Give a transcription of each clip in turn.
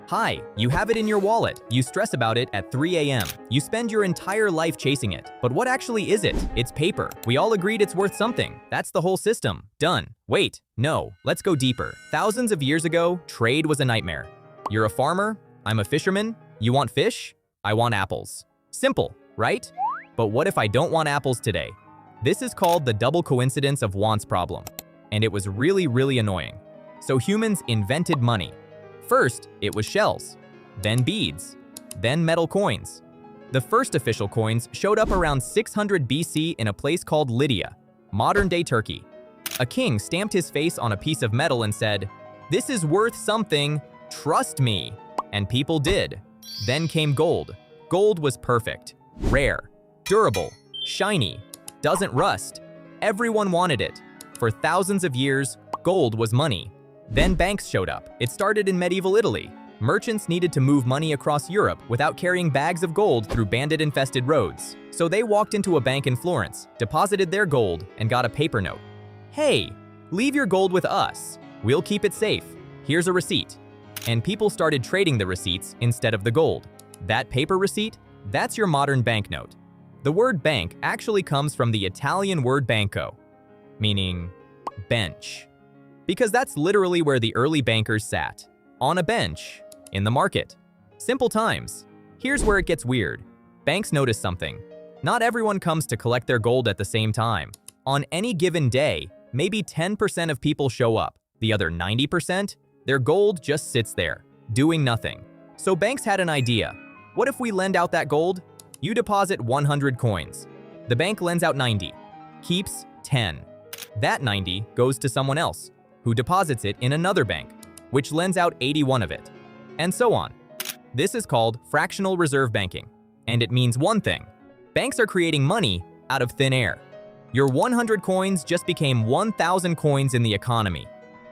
Hi, you have it in your wallet. You stress about it at 3 a.m. You spend your entire life chasing it. But what actually is it? It's paper. We all agreed it's worth something. That's the whole system. Done. Wait, no, let's go deeper. Thousands of years ago, trade was a nightmare. You're a farmer, I'm a fisherman. You want fish? I want apples. Simple, right? But what if I don't want apples today? This is called the double coincidence of wants problem. And it was really annoying. So humans invented money. First, it was shells, then beads, then metal coins. The first official coins showed up around 600 BC in a place called Lydia, modern-day Turkey. A king stamped his face on a piece of metal and said, "This is worth something, trust me." And people did. Then came gold. Gold was perfect, rare, durable, shiny, doesn't rust. Everyone wanted it. For thousands of years, gold was money. Then banks showed up. It started in medieval Italy. Merchants needed to move money across Europe without carrying bags of gold through bandit-infested roads. So they walked into a bank in Florence, deposited their gold, and got a paper note. "Hey, leave your gold with us. We'll keep it safe. Here's a receipt." And people started trading the receipts instead of the gold. That paper receipt, that's your modern banknote. The word bank actually comes from the Italian word banco, meaning bench. Because that's literally where the early bankers sat, on a bench, in the market. Simple times. Here's where it gets weird. Banks notice something. Not everyone comes to collect their gold at the same time. On any given day, maybe 10% of people show up. The other 90%, their gold just sits there, doing nothing. So banks had an idea. What if we lend out that gold? You deposit 100 coins. The bank lends out 90, keeps 10. That 90 goes to someone else, who deposits it in another bank, which lends out 81 of it, and so on. This is called fractional reserve banking, and it means one thing. Banks are creating money out of thin air. Your 100 coins just became 1,000 coins in the economy,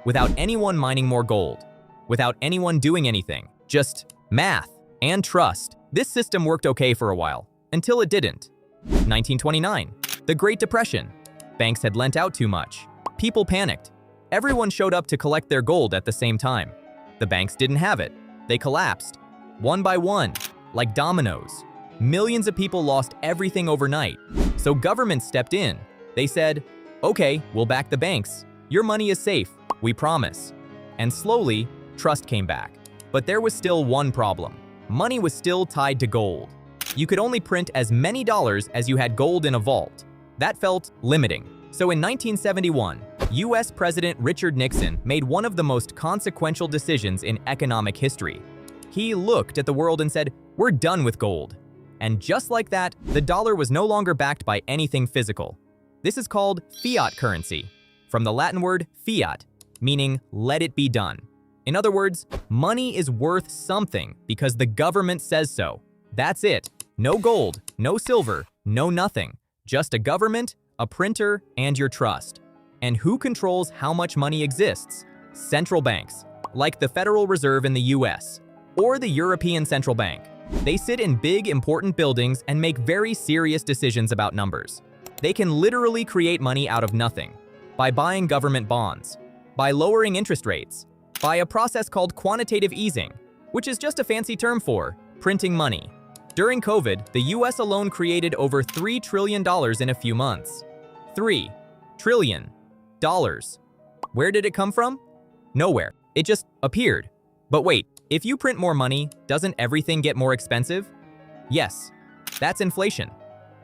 without anyone mining more gold, without anyone doing anything, just math and trust. This system worked okay for a while, until it didn't. 1929, the Great Depression. Banks had lent out too much. People panicked. Everyone showed up to collect their gold at the same time. The banks didn't have it. They collapsed, one by one, like dominoes. Millions of people lost everything overnight. So governments stepped in. They said, "Okay, we'll back the banks. Your money is safe, we promise." And slowly, trust came back. But there was still one problem. Money was still tied to gold. You could only print as many dollars as you had gold in a vault. That felt limiting. So in 1971, US President Richard Nixon made one of the most consequential decisions in economic history. He looked at the world and said, "We're done with gold." And just like that, the dollar was no longer backed by anything physical. This is called fiat currency, from the Latin word fiat, meaning let it be done. In other words, money is worth something because the government says so. That's it. No gold, no silver, no nothing. Just a government, a printer, and your trust. And who controls how much money exists? Central banks, like the Federal Reserve in the US, or the European Central Bank. They sit in big, important buildings and make very serious decisions about numbers. They can literally create money out of nothing, by buying government bonds, by lowering interest rates, by a process called quantitative easing, which is just a fancy term for printing money. During COVID, the US alone created over $3 trillion in a few months. $3 trillion. Where did it come from? Nowhere. It just appeared. But wait, if you print more money, doesn't everything get more expensive? Yes, that's inflation.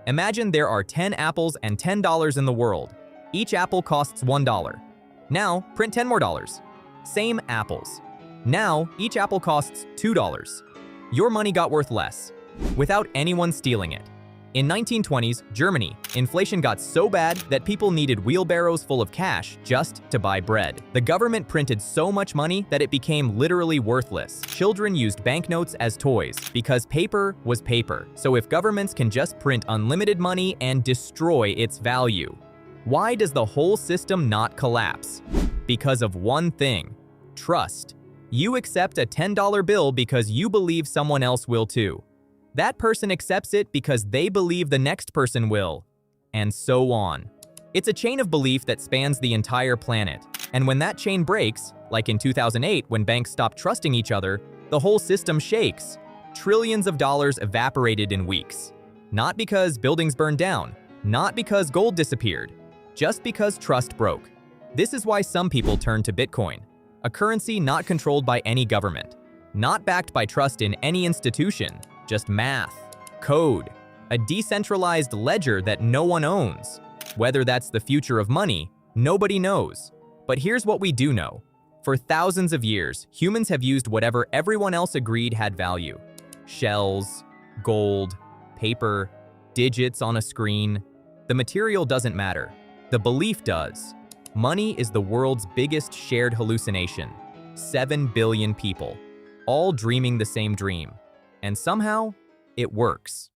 Imagine there are 10 apples and $10 in the world. Each apple costs $1. Now, print 10 more dollars. Same apples. Now, each apple costs $2. Your money got worth less, without anyone stealing it. In 1920s, Germany, inflation got so bad that people needed wheelbarrows full of cash just to buy bread. The government printed so much money that it became literally worthless. Children used banknotes as toys because paper was paper. So if governments can just print unlimited money and destroy its value, why does the whole system not collapse? Because of one thing: trust. You accept a $10 bill because you believe someone else will too. That person accepts it because they believe the next person will, and so on. It's a chain of belief that spans the entire planet. And when that chain breaks, like in 2008 when banks stopped trusting each other, The whole system shakes. Trillions of dollars evaporated in weeks. Not because buildings burned down, not because gold disappeared, just because trust broke. This is why some people turn to Bitcoin, a currency not controlled by any government, not backed by trust in any institution, just math, code, a decentralized ledger that no one owns. Whether that's the future of money, nobody knows. But here's what we do know. For thousands of years, humans have used whatever everyone else agreed had value. Shells, gold, paper, digits on a screen. The material doesn't matter. The belief does. Money is the world's biggest shared hallucination. 7 billion people, all dreaming the same dream. And somehow, it works.